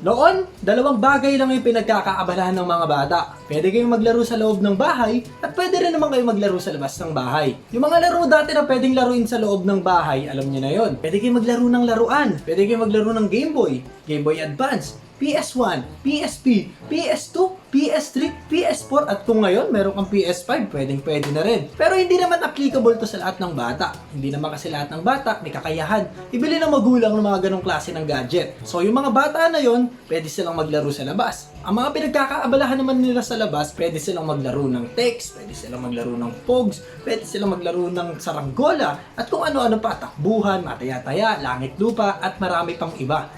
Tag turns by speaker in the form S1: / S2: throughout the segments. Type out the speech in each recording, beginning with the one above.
S1: Noon, dalawang bagay lang yung pinagkakaabalahan ng mga bata. Pwede kayong maglaro sa loob ng bahay at pwede rin naman kayong maglaro sa labas ng bahay. Yung mga laro dati na pwedeng laruin sa loob ng bahay, alam niyo na yon. Pwede kayong maglaro ng laruan, pwede kayong maglaro ng Game Boy, Game Boy Advance, PS1, PSP, PS2, PS3, PS4 at kung ngayon meron kang PS5, pwede na rin. Pero hindi naman applicable to sa lahat ng bata. Hindi naman kasi lahat ng bata may kakayahan ibili ng magulang ng mga ganong klase ng gadget. So yung mga bata na yon, pwede silang maglaro sa labas. Ang mga pinagkakaabalahan naman nila sa labas, pwede silang maglaro ng text, pwede silang maglaro ng pogs, pwede silang maglaro ng saranggola at kung ano-ano pa, takbuhan, mataya-taya, langit lupa at marami pang iba.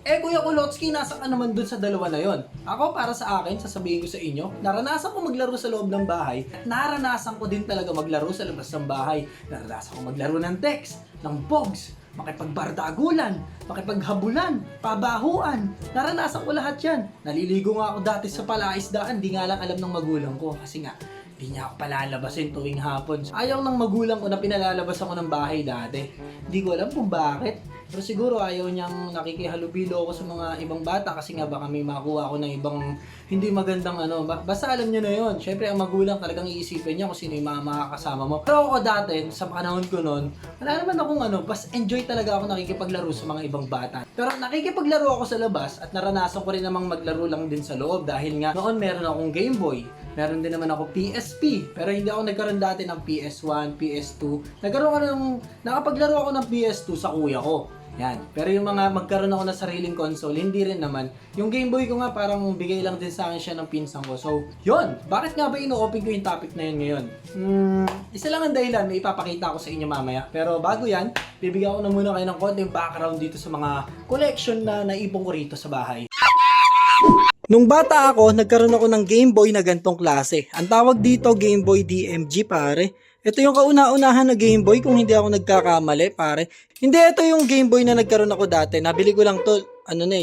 S1: Kuya Kulotski, nasa ka naman dun sa dalawa na yon? Ako, para sa akin, sasabihin ko sa inyo, naranasan ko maglaro sa loob ng bahay at naranasan ko din talaga maglaro sa labas ng bahay. Naranasan ko maglaro ng text, ng pogs, makipagbardagulan, makipaghabulan, pabahuan. Naranasan ko lahat yan. Naliligo nga ako dati sa palaisdaan, di nga lang alam ng magulang ko kasi nga, di niya ako palalabasin tuwing hapon. Ayaw ng magulang ko na pinalalabas ako ng bahay dati. Hindi ko alam kung bakit. Pero siguro ayaw niyang nakikihalubilo ako sa mga ibang bata kasi nga baka may makuha ako ng ibang hindi magandang ano. Basta alam niyo na yon. Syempre ang magulang talagang iisipin niya kung sino yung mga makakasama mo. Pero ako dati, sa panahon ko noon, wala naman akong bas enjoy talaga ako nakikipaglaro sa mga ibang bata. Pero nakikipaglaro ako sa labas at naranasan ko rin namang maglaro lang din sa loob dahil nga noon meron akong Game Boy. Meron din naman ako PSP, pero hindi ako nagkaroon dati ng PS1, PS2. Nakapaglaro ako ng PS2 sa kuya ko. Yan. Pero yung mga magkaroon ako ng sariling console, hindi rin naman. Yung Game Boy ko nga parang bigay lang din sa akin siya ng pinsan ko. So, yun. Bakit nga ba ino-open ko yung topic na yun ngayon? Isa lang ang dahilan, may ipapakita ko sa inyo mamaya. Pero bago yan, bibigyan ko na muna kayo ng konting background dito sa mga collection na naipon ko rito sa bahay. Nung bata ako, nagkaroon ako ng Game Boy na gantong klase. Ang tawag dito, Game Boy DMG, pare. Ito yung kauna-unahan na Game Boy kung hindi ako nagkakamali, pare. Hindi, ito yung Game Boy na nagkaroon ako dati. Nabili ko lang to,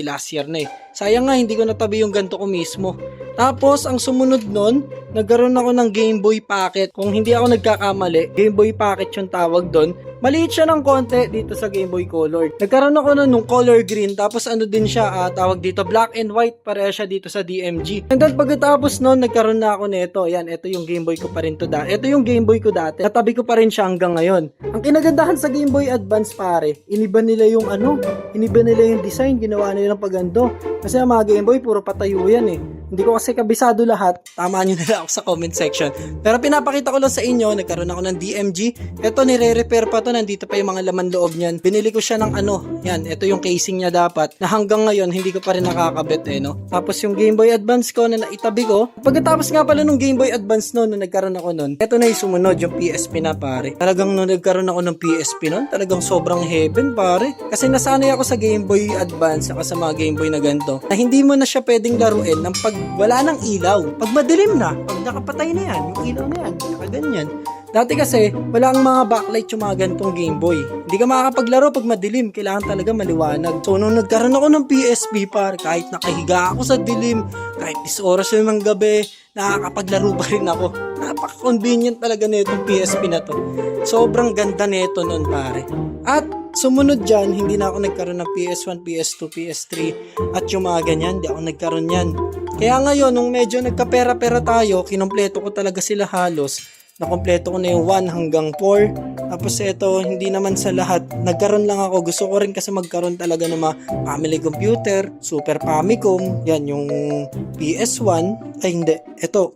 S1: last year na eh. Sayang nga, hindi ko natabi yung ganto ko mismo. Tapos, ang sumunod nun, nagkaroon ako ng Game Boy Pocket. Kung hindi ako nagkakamali, Game Boy Pocket yung tawag doon. Maliit siya ng konti dito sa Game Boy Color. Nagkaroon ako nun nung color green. Tapos din siya, tawag dito, black and white. Pareha siya dito sa DMG. And then pagkatapos nun, nagkaroon na ako nito. Yan, ito yung Game Boy ko pa rin to dati. Ito yung Game Boy ko dati. Natabi ko pa rin siya hanggang ngayon. Ang kinagandahan sa Game Boy Advance, pare, iniba nila yung design. Ginawa nila ng pagando. Kasi ang mga Game Boy, puro patayo yan eh. Hindi ko kasi kabisado lahat. Tamaan nyo na lang ako sa comment section. Pero pinapakita ko lang sa inyo, nagkaroon ako ng DMG. Ito, nire-repair pa to. Nandito pa yung mga laman loob niyan. Binili ko siya ng yan. Ito yung casing niya dapat. Na hanggang ngayon, hindi ko pa rin nakakabit no. Tapos yung Game Boy Advance ko na naitabi ko. Pagkatapos nga pala nung Game Boy Advance nung nagkaroon ako nun. Ito na yung sumunod, yung PSP na, pare. Talagang nung nagkaroon ako ng PSP nun, talagang sobrang heaven, pare. Kasi nasanay ako sa Game Boy Advance saka sa mga Game Boy na ganito. Na hindi mo na siya pwedeng laruin ng pag wala ng ilaw. Pag madilim na, pag nakapatay na yan, yung ilaw na yan, nakaganyan. Dati kasi, wala ang mga backlight yung mga gantong Game Boy. Hindi ka makakapaglaro pag madilim, kailangan talaga maliwanag. So, nung nagkaroon ako ng PSP, par, kahit nakahiga ako sa dilim, kahit 10 oras yun ng gabi, nakakapaglaro pa rin ako. Napaka-convenient talaga na itong PSP na to. Sobrang ganda nito nun, pare. At sumunod dyan, hindi na ako nagkaroon ng PS1, PS2, PS3 at yung mga ganyan, hindi ako nagkaroon yan. Kaya ngayon, nung medyo nagkapera-pera tayo, kinumpleto ko talaga sila halos. Nakompleto ko na yung 1 hanggang 4. Tapos ito, hindi naman sa lahat. Nagkaroon lang ako. Gusto ko rin kasi magkaroon talaga ng mga family computer, Super Famicom, yan yung PS1. Ay hindi, ito,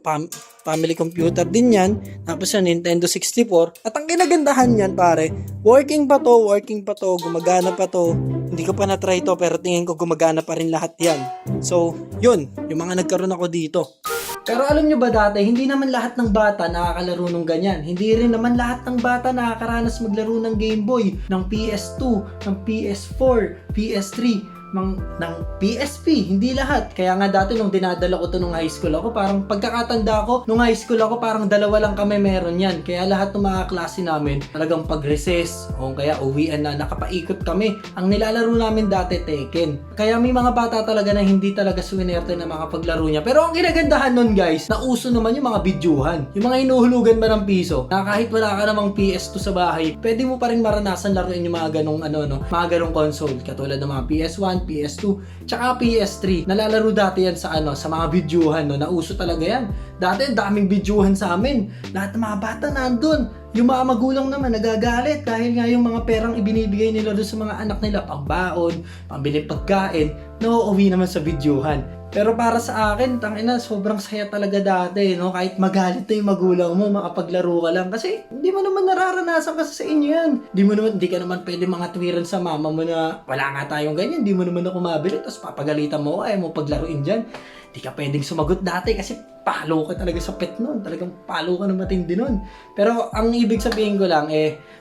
S1: family computer din yan. Tapos yung Nintendo 64. At ang kinagandahan yan, pare, working pa to, gumagana pa to. Hindi ko pa na-try to, pero tingin ko gumagana pa rin lahat yan. So, yun, yung mga nagkaroon ako dito. Pero alam nyo ba dati, hindi naman lahat ng bata nakakalaro ng ganyan. Hindi rin naman lahat ng bata nakakaranas maglaro ng Game Boy, ng PS2, ng PS4, PS3, ng PSP, hindi lahat. Kaya nga dati nung dinadala ko to nung high school ako, parang pagkakatanda ko, nung high school ako parang dalawa lang kami meron yan. Kaya lahat ng mga klase namin, talagang pag-recess o kaya uwian na, nakapaikot kami. Ang nilalaro namin dati, Tekken. Kaya may mga bata talaga na hindi talaga swinerte na makapaglaro niya. Pero ang kinagandahan nun guys, nauso naman yung mga bidyuhan. Yung mga inuhulugan ba ng piso, na kahit wala ka namang PS2 sa bahay, pwede mo pa rin maranasan laruin yung mga ganong mga ganong console. Katulad ng mga PS1, PS1, PS2, tsaka PS3. Nalalaro dati yan sa sa mga videohan, no? Nauso talaga yan. Dati daming videohan sa amin. Lahat ng mga bata nandun. Yung mga magulang naman nagagalit dahil nga yung mga perang ibinibigay nila doon sa mga anak nila, pangbaon, pambiling pagkain, nauuwi naman sa videohan. Pero para sa akin, tangina, sobrang saya talaga dati, no? Kahit magalit na yung magulang mo, makapaglaro ka lang. Kasi hindi mo naman nararanasan kasi sa inyo yan. Hindi ka naman pwede mga tuwiran sa mama mo na wala nga tayong ganyan, hindi mo naman ako mabili, tapos papagalitan mo, ay mo paglaruin dyan. Hindi ka pwedeng sumagot dati kasi palo ka talaga sa pet nun. Talagang palo ka na matindi nun. Pero ang ibig sabihin ko lang,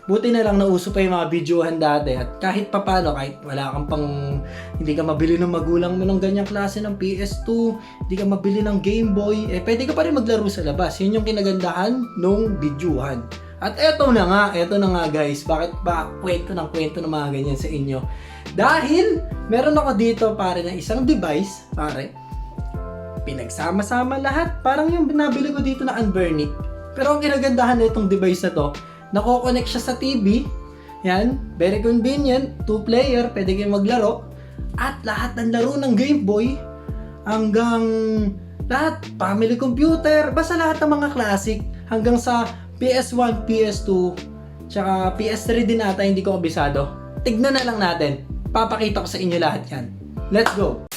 S1: buti na lang nauso pa yung mga videohan dati. At kahit papano, kahit wala kang hindi ka mabili ng magulang mo ng ganyang klase ng PS2, hindi ka mabili ng Game Boy, pwede ka pa rin maglaro sa labas. Yun yung kinagandahan nung videohan. At eto na nga guys, bakit ba kwento ng mga ganyan sa inyo? Dahil meron ako dito pare na isang device, pare, pinagsama-sama lahat. Parang yung binabili ko dito na Unburnic. Pero ang kinagandahan na itong device na to, nako-connect siya sa TV. Yan, very convenient. 2-player, pwede kayong maglaro. At lahat ng laro ng Game Boy, hanggang lahat, family computer, basta lahat ng mga classic, hanggang sa PS1, PS2, tsaka PS3 din ata, hindi ko kabisado. Tignan na lang natin. Papakita ko sa inyo lahat yan. Let's go!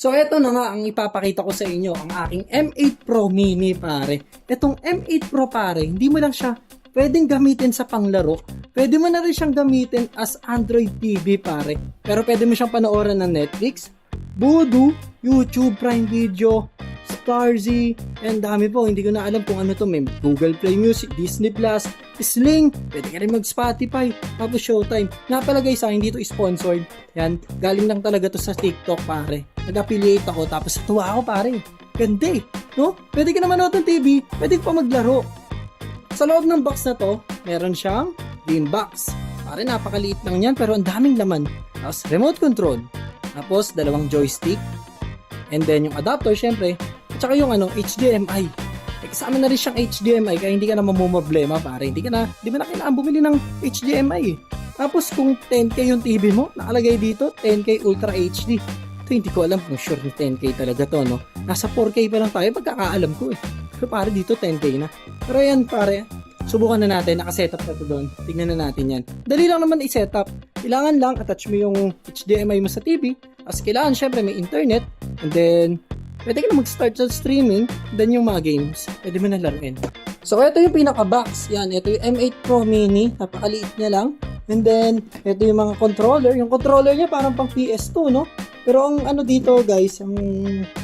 S1: So eto na nga ang ipapakita ko sa inyo, ang aking M8 Pro Mini pare. Etong M8 Pro pare, hindi mo lang siya pwedeng gamitin sa panglaro. Pwede mo na rin siyang gamitin as Android TV pare. Pero pwede mo siyang panoorin ng Netflix, Vudu, YouTube, Prime Video, Starzy, and dami po. Hindi ko na alam kung ano to. May Google Play Music, Disney Plus, Sling, pwede ka rin mag-Spotify, tapos Showtime. Napalagay sa akin dito sponsored. Yan, galing lang talaga to sa TikTok pare. Nag-affiliate ako, tapos natuwa ako pare. Ganda no? Pwede ka na manood ng TV, pwede ka pa maglaro. Sa loob ng box na to, meron siyang game box. Pare, napakaliit lang yan, pero ang daming laman. Tapos remote control. Tapos dalawang joystick. And then yung adapter, syempre. At saka yung HDMI. Kasama na rin siyang HDMI, kaya hindi ka na mamumroblema pare. Di mo na kailangan bumili ng HDMI. Tapos kung 10K yung TV mo, nakalagay dito 10K Ultra HD. Ito hindi ko alam kung sure yung 10K talaga to, no? Nasa 4K pa lang tayo, pagkakaalam ko eh. Pero pare dito 10K na. Pero yan pare, subukan na natin, nakasetup na to doon. Tignan na natin yan. Dali lang naman i-setup. Kailangan lang attach mo yung HDMI mo sa TV. Tapos kailangan syempre may internet. And then pwede ka na mag-start sa streaming, then yung mga games, pwede mo na laruin. So, ito yung pinaka-box. Yan, ito yung M8 Pro Mini. Napakaliit niya lang. And then, ito yung mga controller. Yung controller niya parang pang PS2, no? Pero ang dito, guys, ang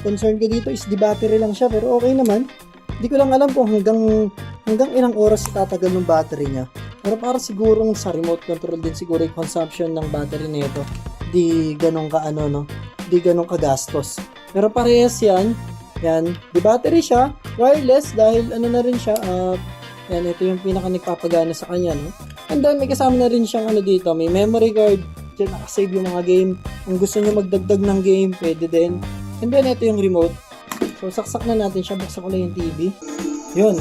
S1: concern ko dito is the battery lang siya. Pero okay naman. Hindi ko lang alam kung hanggang ilang oras tatagal ng battery niya. Pero para sigurong sa remote control din siguro yung consumption ng battery nito. Di ganun ka no? Di ganun kagastos. Pero parehas yan. Yan. Di battery siya. Wireless dahil na rin siya. Yan. Ito yung pinaka nagpapagana sa kanya. No? And then may kasama na rin siyang dito. May memory card. Diyan nakasave yung mga game. Kung gusto nyo magdagdag ng game, pwede din. And then ito yung remote. So saksak na natin siya. Buksan ko lang yung TV. Yun.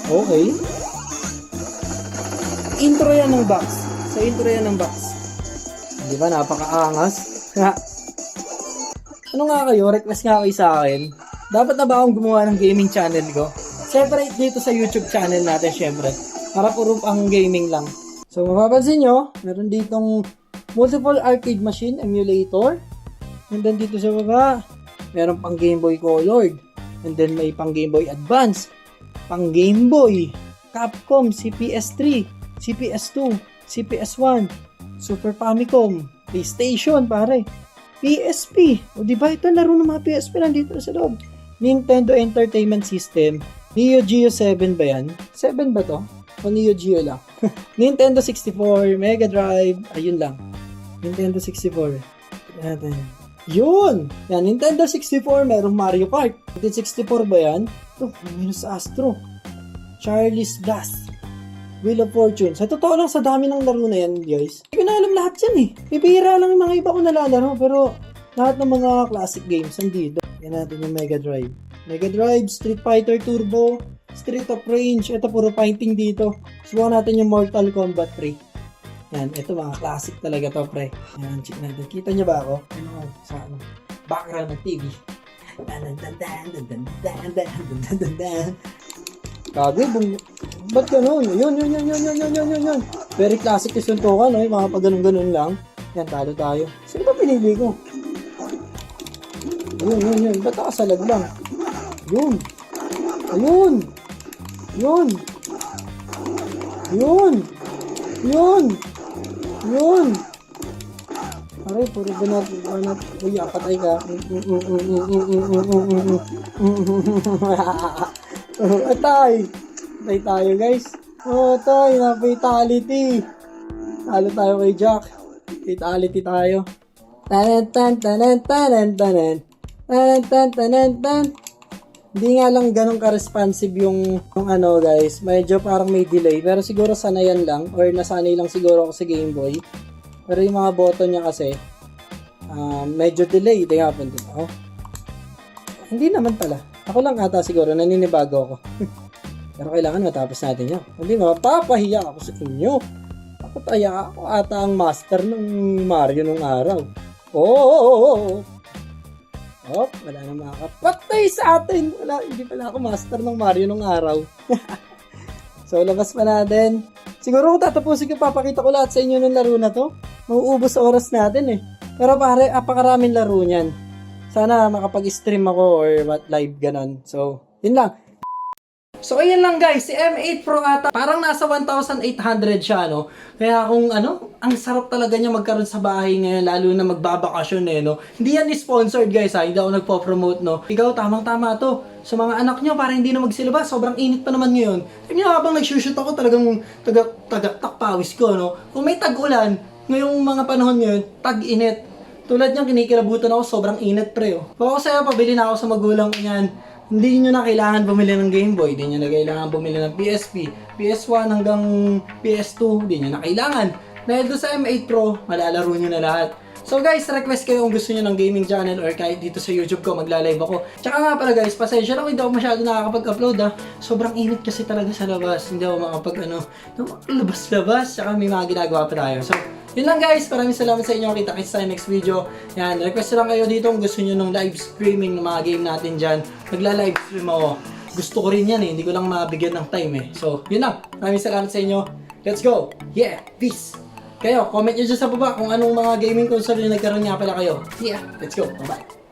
S1: Okay. Intro yan ng box. Sa intro yan ng box. Di ba? Napakaangas. Ano nga kayo? Request nga kayo sa akin. Dapat na ba akong gumawa ng gaming channel ko? Separate dito sa YouTube channel natin, syempre. Para puro ang gaming lang. So, mapapansin nyo, meron ditong multiple arcade machine emulator. And then dito sa baba, meron pang Game Boy Colored. And then may pang Game Boy Advance. Pang Game Boy. Capcom, CPS3, CPS2, CPS1, Super Famicom, PlayStation, pare. PSP. O diba ito laro ng mga PSP nandito sa loob. Nintendo Entertainment System. Neo Geo 7 ba yan? 7 ba to? O Neo Geo lang? Nintendo 64, Mega Drive. Ayun lang. Nintendo 64. Natin. Yun! Yan, Nintendo 64. Merong Mario Kart. Nintendo 64 ba yan? Ito, minus Astro. Charlie's Blast. Wheel of Fortune. Sa totoo lang, sa dami ng laro na yan, guys. Hindi ko na alam lahat yan eh. Bibihira lang yung mga iba ko nalalaro. Pero lahat ng mga classic games nandito. Yan natin yung Mega Drive. Mega Drive, Street Fighter Turbo, Street of Rage. Ito, puro fighting dito. Subukan natin yung Mortal Kombat 3. Yan, ito mga classic talaga to, pre. Yan, check natin. Kita niyo ba ako? Ano ako? Sa ano? Background ng TV. Kagay, ba't ganun? Yun. Very classic yung suntukan, no? Yung mga pag ganun lang. Yan, talo tayo. Sino ba pinili ko? Yun. Ba't nakasalag lang? Yun. Ayun. Yun. Aray, puro banat. Uy, patay ka. Atay. Atay tayo, guys. Atay, na-fatality. Talo tayo kay Jack. Fatality tayo. Tanan. Hindi nga lang ganun ka-responsive yung ano guys. Medyo parang may delay. Pero siguro sanayan lang. Or nasanay lang siguro ako sa Game Boy. Pero yung mga button niya kasi medyo delay. Ito nga po. Oh. Hindi naman pala. Ako lang ata siguro. Naninibago ako. Pero kailangan matapos natin yan. Hindi mapapahiya ako sa inyo. Ako ata ang master ng Mario nung araw. Oh! Wala na makakapatay sa atin. Hindi pala ako master ng Mario nung araw. So, labas pa natin. Siguro kung tatapusin ko, papakita ko lahat sa inyo ng laro na to. Mauubos sa oras natin eh. Pero pare, apakaraming laro niyan. Sana makapag-stream ako or live ganon. So, yun lang. So, ayan lang guys, si M8 Pro ata, parang nasa 1,800 siya, no? Kaya kung ang sarap talaga niya magkaroon sa bahay ngayon, lalo na magbabakasyon eh, no? Hindi yan sponsored guys ha, hindi ako nagpo-promote, no? Ikaw, tamang-tama to. Sa mga anak nyo, para hindi na magsilabas, sobrang init pa naman ngayon. Tignan nyo, habang nag-shoot ako, talagang tagaktak pawis ko, no? Kung may tag-ulan, ngayong mga panahon ngayon, tag-init. Tulad niyang kinikilabutan ako, sobrang init pre, oh. Kung ako sa'yo, pabili na ako sa magulang ko yan. Hindi nyo na kailangan bumili ng Game Boy, hindi nyo na kailangan bumili ng PSP, PS1 hanggang PS2, hindi nyo na kailangan. Dahil doon sa M8 Pro, malalaro nyo na lahat. So guys, request kayo kung gusto nyo ng gaming channel or kahit dito sa YouTube ko, magla-live ako. Tsaka nga pala guys, pasensya lang, hindi ako masyado nakakapag-upload ha. Sobrang init kasi talaga sa labas, hindi ako labas-labas, tsaka may mga ginagawa pa tayo. So, yun lang guys, maraming salamat sa inyo. Kita-kits tayo next video. Yan, request lang kayo dito kung gusto nyo ng live streaming ng mga game natin dyan. Magla-live stream ako. Gusto ko rin yan eh, hindi ko lang mabigyan ng time eh. So, yun lang. Maraming salamat sa inyo. Let's go! Yeah! Peace! Kayo, comment nyo dyan sa baba kung anong mga gaming console yung nagkaroon nga pala kayo. Yeah! Let's go! Bye-bye!